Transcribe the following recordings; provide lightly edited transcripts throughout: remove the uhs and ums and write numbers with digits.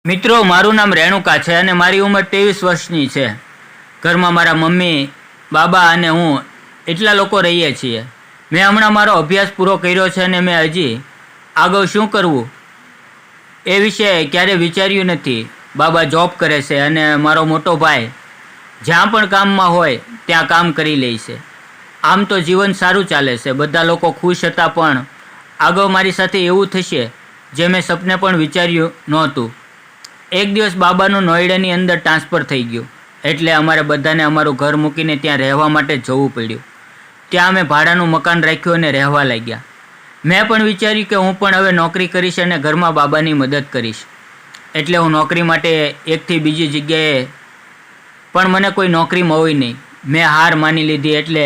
મિત્રો, મારું નામ રેણુકા છે અને મારી ઉંમર 23 વર્ષની છે. ઘરમાં મારા મમ્મી, બાબા અને હું એટલા લોકો રહીએ છીએ. મેં હમણાં મારો અભ્યાસ પૂરો કર્યો છે અને મેં હજી આગળ શું કરવું એ વિશે ક્યારેય વિચાર્યું નથી. બાબા જોબ કરે છે અને મારો મોટો ભાઈ જ્યાં પણ કામમાં હોય ત્યાં કામ કરી લે છે. આમ તો જીવન સારું ચાલે છે, બધા લોકો ખુશ હતા, પણ આગળ મારી સાથે એવું થશે જે મેં સપને પણ વિચાર્યું નહોતું. એક દિવસ બાબાનું નોઈડાની અંદર ટ્રાન્સફર થઈ ગયું, એટલે અમારે બધાને અમારું ઘર મૂકીને ત્યાં રહેવા માટે જવું પડ્યું. ત્યાં અમે ભાડાનું મકાન રાખ્યું અને રહેવા લાગ્યા. મેં પણ વિચાર્યું કે હું પણ હવે નોકરી કરીશ અને ઘરમાં બાબાની મદદ કરીશ. એટલે હું નોકરી માટે એકથી બીજી જગ્યાએ, પણ મને કોઈ નોકરી મળી નહીં. મેં હાર માની લીધી. એટલે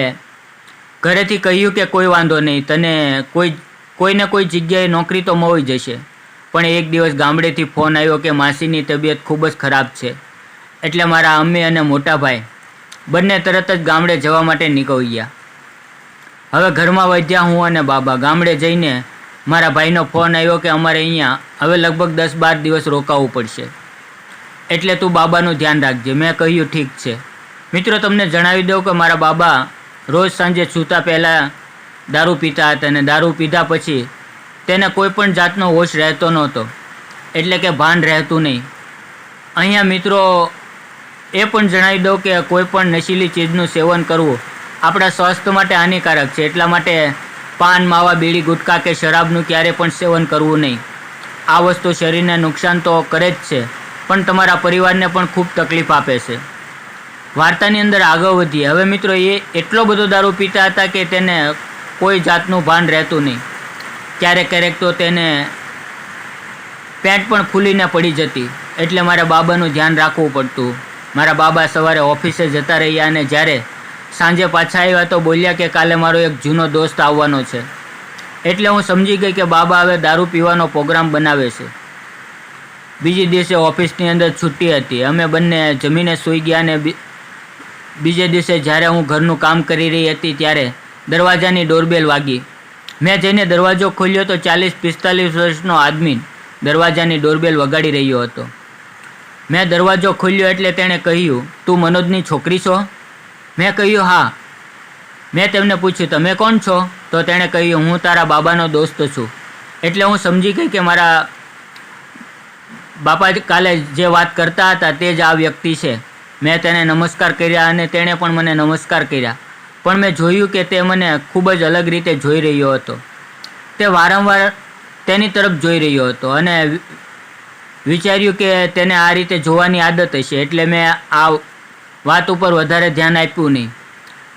ઘરેથી કહ્યું કે કોઈ વાંધો નહીં, તને કોઈને કોઈ જગ્યાએ નોકરી તો મળી જશે. પણ એક દિવસ ગામડેથી ફોન આવ્યો કે માસીની તબિયત ખૂબ જ ખરાબ છે. એટલે મારા અમ્મી અને મોટા ભાઈ બંને તરત જ ગામડે જવા માટે નીકળી ગયા. હવે ઘરમાં વધ્યા હું અને બાબા. ગામડે જઈને મારા ભાઈનો ફોન આવ્યો કે અમારે અહીંયા હવે લગભગ 10-12 દિવસ રોકાવું પડશે, એટલે તું બાબાનું ધ્યાન રાખજે. મેં કહ્યું ઠીક છે. મિત્રો, તમને જણાવી દઉં કે મારા બાબા રોજ સાંજે સૂતા પહેલાં દારૂ પીતા હતા અને દારૂ પીધા પછી તેને કોઈ પણ જાતનો હોશ રહેતો નહોતો, એટલે કે ભાન રહેતું નહીં. અહીંયા મિત્રો એ પણ જણાવી દઉં કે કોઈ પણ નશીલી ચીજનું સેવન કરવું આપણા સ્વાસ્થ્ય માટે હાનિકારક છે. એટલા માટે પાન, માવા, બીડી, ગુટખા કે શરાબનું ક્યારે પણ સેવન કરવું નહીં. આ વસ્તુ શરીરને નુકસાન તો કરે જ છે, પણ તમારા પરિવારને પણ ખૂબ તકલીફ આપે છે. વાર્તાની અંદર આગળ વધીએ. હવે મિત્રો, એ એટલો બધો દારૂ પીતા હતા કે તેને કોઈ જાતનું ભાન રહેતું નહીં. ક્યારેક તો તેને પેન્ટ પણ ખુલીને પડી જતી, એટલે મારા બાબાનું ધ્યાન રાખવું પડતું. મારા બાબા સવારે ઓફિસે જતા રહ્યા અને જ્યારે સાંજે પાછા આવ્યા તો બોલ્યા કે કાલે મારો એક જૂનો દોસ્ત આવવાનો છે. એટલે હું સમજી ગઈ કે બાબા હવે દારૂ પીવાનો પ્રોગ્રામ બનાવે છે. બીજી દિવસે ઓફિસની અંદર છુટ્ટી હતી. અમે બંને જમીને સૂઈ ગયા અને બીજે દિવસે જ્યારે હું ઘરનું કામ કરી રહી હતી ત્યારે દરવાજાની ડોરબેલ વાગી. મેં જઈને દરવાજો ખોલ્યો તો 40-45 વર્ષનો આદમી દરવાજાની ડોરબેલ વગાડી રહ્યો હતો. મેં દરવાજો ખોલ્યો એટલે તેણે કહ્યું, તું મનોજની છોકરી છો? મેં કહ્યું હા. મેં તેમને પૂછ્યું, તમે કોણ છો? તો તેણે કહ્યું, હું તારા બાબાનો દોસ્ત છું. એટલે હું સમજી ગઈ કે મારા બાપા કાલે જે વાત કરતા હતા તે જ આ વ્યક્તિ છે. મેં તેને નમસ્કાર કર્યા અને તેણે પણ મને નમસ્કાર કર્યા. પણ મેં જોયું કે તે મને ખૂબ જ અલગ રીતે જોઈ રહ્યો હતો. તે વારંવાર તેની તરફ જોઈ રહ્યો હતો અને વિચાર્યું કે તેને આ રીતે જોવાની આદત હશે, એટલે મેં આ વાત ઉપર વધારે ધ્યાન આપ્યું નહીં.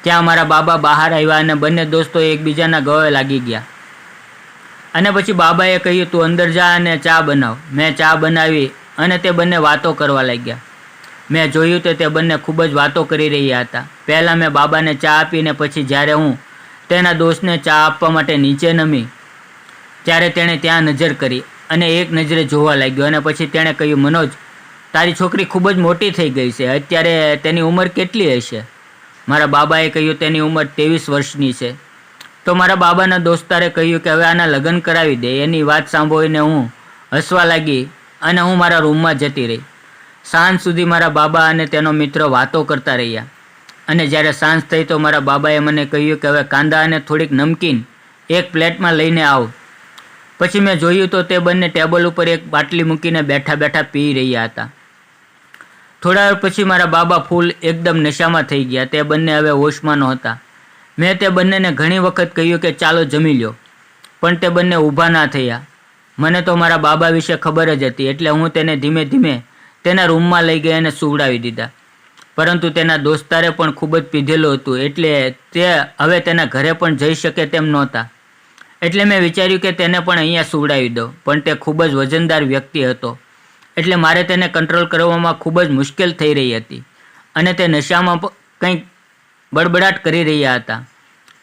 ત્યાં મારા બાબા બહાર આવ્યા અને બંને દોસ્તો એકબીજાના ગળે લાગી ગયા. અને પછી બાબાએ કહ્યું, તું અંદર જા અને ચા બનાવ. મેં ચા બનાવી અને તે બંને વાતો કરવા લાગ્યા. મેં જોયું તો તે બંને ખૂબ જ વાતો કરી રહ્યા હતા. પહેલાં મેં બાબાને ચા આપીને પછી જ્યારે હું તેના દોસ્તને ચા આપવા માટે નીચે નમી ત્યારે તેણે ત્યાં નજર કરી અને એક નજરે જોવા લાગ્યો. અને પછી તેણે કહ્યું, મનોજ, તારી છોકરી ખૂબ જ મોટી થઈ ગઈ છે. અત્યારે તેની ઉંમર કેટલી હશે? મારા બાબાએ કહ્યું, તેની ઉંમર 23 વર્ષની છે. તો મારા બાબાના દોસ્તારે કહ્યું કે હવે આના લગ્ન કરાવી દે. એની વાત સાંભળીને હું હસવા લાગી અને હું મારા રૂમમાં જતી રહી. સાંજ સુધી મારા બાબા અને તેનો મિત્ર વાતો કરતા રહ્યા. અને જ્યારે સાંજ થઈ તો મારા બાબાએ મને કહ્યું કે હવે કાંદા અને થોડીક નમકીન એક પ્લેટમાં લઈને આવ. પછી મેં જોયું તો તે બંને ટેબલ ઉપર એક બાટલી મૂકીને બેઠા બેઠા પી રહ્યા હતા. થોડા વાર પછી મારા બાબા ફૂલ એકદમ નશામાં થઈ ગયા. તે બંને હવે હોશમાં નહોતા. મેં તે બંનેને ઘણી વખત કહ્યું કે ચાલો જમી લ્યો, પણ તે બંને ઊભા ના થયા. મને તો મારા બાબા વિશે ખબર જ હતી, એટલે હું તેને ધીમે ધીમે તેના રૂમમાં લઈ ગઈ અને સુવડાવી દીધા. પરંતુ તેના દોસ્તારે પણ ખૂબ જ પીધેલું હતું, એટલે તે હવે તેના ઘરે પણ જઈ શકે તેમ નહોતા. એટલે મેં વિચાર્યું કે તેને પણ અહીંયા સુવડાવી દઉં, પણ તે ખૂબ જ વજનદાર વ્યક્તિ હતો, એટલે મારે તેને કંટ્રોલ કરવામાં ખૂબ જ મુશ્કેલ થઈ રહી હતી. અને તે નશામાં કંઈક બડબડાટ કરી રહ્યા હતા.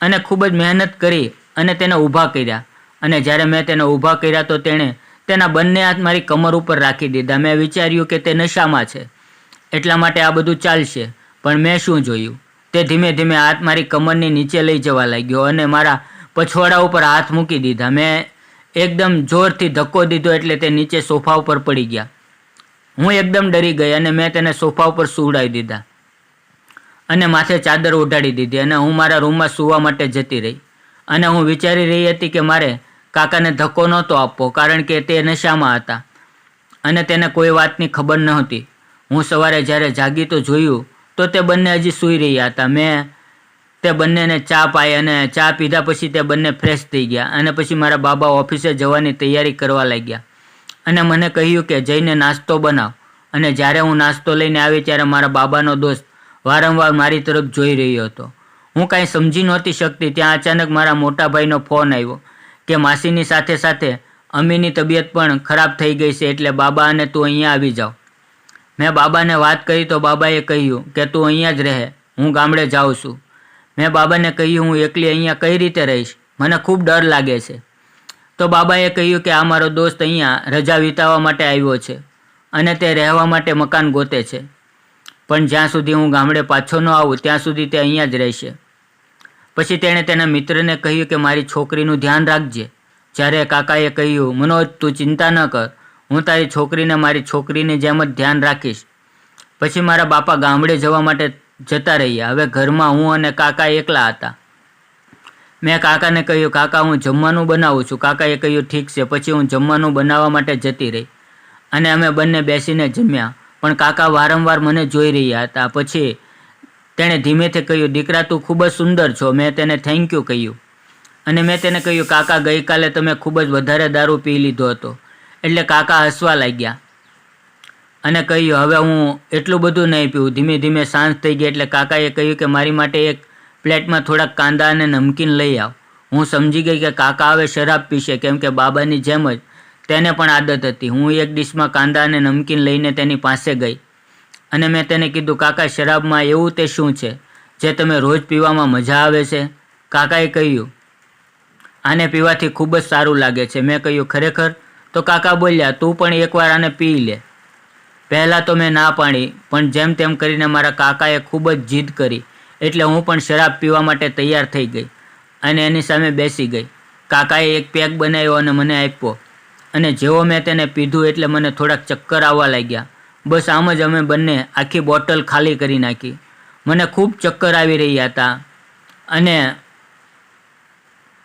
અને ખૂબ જ મહેનત કરી અને તેને ઊભા કર્યા. અને જ્યારે મેં તેને ઊભા કર્યા તો તેણે તેના બંને હાથ મારી કમર ઉપર રાખી દીધા. મેં વિચાર્યું કે તે નશામાં છે, એટલા માટે આ બધું ચાલશે. પણ મેં શું જોયું, તે ધીમે ધીમે હાથ મારી કમરની નીચે લઈ જવા લાગ્યો અને મારા પછવાડા ઉપર હાથ મૂકી દીધા. મેં એકદમ જોરથી ધક્કો દીધો એટલે તે નીચે સોફા ઉપર પડી ગયા. હું એકદમ ડરી ગઈ અને મેં તેને સોફા ઉપર સુવડાવી દીધા અને માથે ચાદર ઓઢાડી દીધી અને હું મારા રૂમમાં સૂવા માટે જતી રહી. અને હું વિચારી રહી હતી કે મારે કાકાને ધક્કો નહોતો આપવો, કારણ કે તે નશામાં હતા અને તેને કોઈ વાતની ખબર નહોતી. હું સવારે જ્યારે જાગી તો જોયું તો તે બંને હજી સૂઈ રહ્યા હતા. મેં તે બંનેને ચા પાઈ અને ચા પીધા પછી તે બંને ફ્રેશ થઈ ગયા અને પછી મારા બાબા ઓફિસે જવાની તૈયારી કરવા લાગ્યા અને મને કહ્યું કે જઈને નાસ્તો બનાવ. અને જ્યારે હું નાસ્તો લઈને આવી ત્યારે મારા બાબાનો દોસ્ત વારંવાર મારી તરફ જોઈ રહ્યો હતો. હું કાંઈ સમજી નહોતી શકતી. ત્યાં અચાનક મારા મોટા ભાઈનો ફોન આવ્યો કે માસીની સાથે સાથે અમ્મીની તબિયત પણ ખરાબ થઈ ગઈ છે, એટલે બાબા અને તું અહીંયા આવી જાઓ. મેં બાબાને વાત કરી તો બાબાએ કહ્યું કે તું અહીંયા જ રહે, હું ગામડે જાઉં છું. મેં બાબાને કહ્યું હું એકલી અહીંયા કઈ રીતે રહીશ, મને ખૂબ ડર લાગે છે. તો બાબાએ કહ્યું કે આ મારો દોસ્ત અહીંયા રજા વિતાવવા માટે આવ્યો છે અને તે રહેવા માટે મકાન ગોતે છે, પણ જ્યાં સુધી હું ગામડે પાછો ન આવું ત્યાં સુધી તે અહીંયા જ રહેશે. પછી તેણે તેના મિત્રને કહ્યું કે મારી છોકરીનું ધ્યાન રાખજે. જ્યારે કાકાએ કહ્યું મનોજ તું ચિંતા ન કર, હું તારી છોકરીને મારી છોકરીની જેમ જ ધ્યાન રાખીશ. પછી મારા બાપા ગામડે જવા માટે જતા રહ્યા. હવે ઘરમાં હું અને કાકા એકલા હતા. મેં કાકાને કહ્યું કાકા હું જમવાનું બનાવું છું. કાકાએ કહ્યું ઠીક છે. પછી હું જમવાનું બનાવવા માટે જતી રહી અને અમે બંને બેસીને જમ્યા, પણ કાકા વારંવાર મને જોઈ રહ્યા હતા. પછી તેણે ધીમેથી કહ્યું દીકરા તું ખૂબ જ સુંદર છો. મેં તેને થેન્ક યુ કહ્યું અને મેં તેને કહ્યું કાકા ગઈકાલે તમે ખૂબ જ વધારે દારૂ પી લીધો હતો. એટલે કાકા હસવા લાગ્યા અને કહ્યું હવે હું એટલું બધું નહીં પીવું. ધીમે ધીમે શાંત થઈ ગયા એટલે કાકાએ કહ્યું કે મારી માટે એક પ્લેટમાં થોડાક કાંદા અને નમકીન લઈ આવ. હું સમજી ગઈ કે કાકા હવે શરાબ પીશે, કેમ કે બાબાની જેમ જ તેને પણ આદત હતી. હું એક ડીશમાં કાંદા અને નમકીન લઈને તેની પાસે ગઈ અને મેં તેને કીધું કાકા શરાબમાં એવું તે શું છે જે તમે રોજ પીવામાં મજા આવે છે? કાકાએ કહ્યું આને પીવાથી ખૂબ જ સારું લાગે છે. મેં કહ્યું ખરેખર? તો કાકા બોલ્યા તું પણ એકવાર આને પી લે. પહેલાં તો મેં ના પાડી, પણ જેમ તેમ કરીને મારા કાકાએ ખૂબ જ જીદ કરી એટલે હું પણ શરાબ પીવા માટે તૈયાર થઈ ગઈ અને એની સામે બેસી ગઈ. કાકાએ એક પેક બનાવ્યો અને મને આપ્યો અને જેવો મેં તેને પીધું એટલે મને થોડાક ચક્કર આવવા લાગ્યા. બસ આમ જ અમે બંને આખી બોટલ ખાલી કરી નાખી. મને ખૂબ ચક્કર આવી રહ્યા હતા અને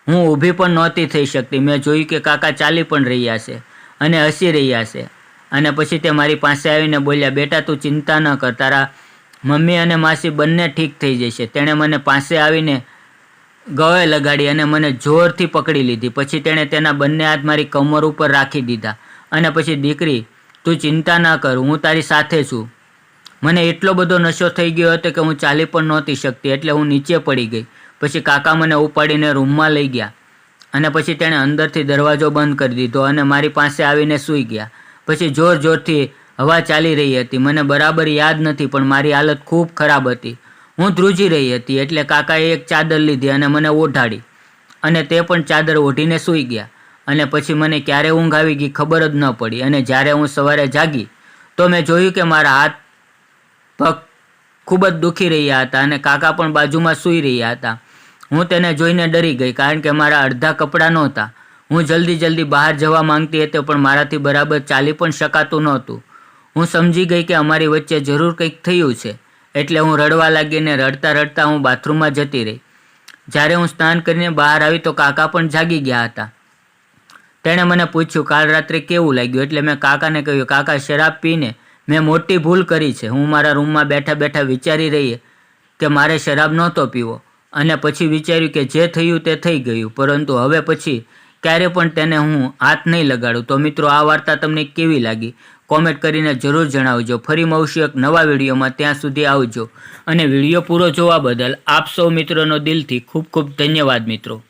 હું ઊભી પણ નહોતી થઈ શકતી. મેં જોયું કે કાકા ચાલી પણ રહ્યા છે અને હસી રહ્યા છે અને પછી તે મારી પાસે આવીને બોલ્યા બેટા તું ચિંતા ન કર, તારા મમ્મી અને માસી બંને ઠીક થઈ જશે. તેણે મને પાસે આવીને ગળે લગાડી અને મને જોરથી પકડી લીધી. પછી તેણે તેના બંને હાથ મારી કમર ઉપર રાખી દીધા અને પછી દીકરી તું ચિંતા ના કર, હું તારી સાથે છું. મને એટલો બધો નશો થઈ ગયો હતો કે હું ચાલી પણ નહોતી શકતી, એટલે હું નીચે પડી ગઈ. પછી કાકા મને ઉપાડીને રૂમમાં લઈ ગયા અને પછી તેણે અંદરથી દરવાજો બંધ કરી દીધો અને મારી પાસે આવીને સૂઈ ગયા. પછી જોર જોરથી હવા ચાલી રહી હતી. મને બરાબર યાદ નથી, પણ મારી હાલત ખૂબ ખરાબ હતી. હું ધ્રુજી રહી હતી. એટલે કાકાએ એક ચાદર લીધી અને મને ઓઢાડી અને તે પણ ચાદર ઓઢીને સૂઈ ગયા અને પછી મને ક્યારે ઊંઘ આવી ગઈ ખબર જ ન પડી. અને જ્યારે હું સવારે જાગી તો મેં જોયું કે મારા હાથ પગ ખૂબ જ દુખી રહ્યા હતા અને કાકા પણ બાજુમાં સૂઈ રહ્યા હતા. હું તેને જોઈને ડરી ગઈ, કારણ કે મારા અડધા કપડાં નહોતા. હું જલ્દી બહાર જવા માંગતી હતી, પણ મારાથી બરાબર ચાલી પણ શકાતું નહોતું. હું સમજી ગઈ કે અમારી વચ્ચે જરૂર કંઈક થયું છે, એટલે હું રડવા લાગીને રડતા હું બાથરૂમમાં જતી રહી. જ્યારે હું સ્નાન કરીને બહાર આવી તો કાકા પણ જાગી ગયા હતા. તેણે મને પૂછ્યું કાલ રાત્રે કેવું લાગ્યું? એટલે મેં કાકાને કહ્યું કાકા શરાબ પીને મેં મોટી ભૂલ કરી છે. હું મારા રૂમમાં બેઠા વિચારી રહી કે મારે શરાબ નહોતો પીવો અને પછી વિચાર્યું કે જે થયું તે થઈ ગયું, પરંતુ હવે પછી ક્યારે પણ તેને હું હાથ નહીં લગાડું. તો મિત્રો આ વાર્તા તમને કેવી લાગી કોમેન્ટ કરીને જરૂર જણાવજો. ફરી મળશું એક નવા વિડીયોમાં, ત્યાં સુધી આવજો અને વિડીયો પૂરો જોવા બદલ આપ સૌ મિત્રોનો દિલથી ખૂબ ખૂબ ધન્યવાદ મિત્રો.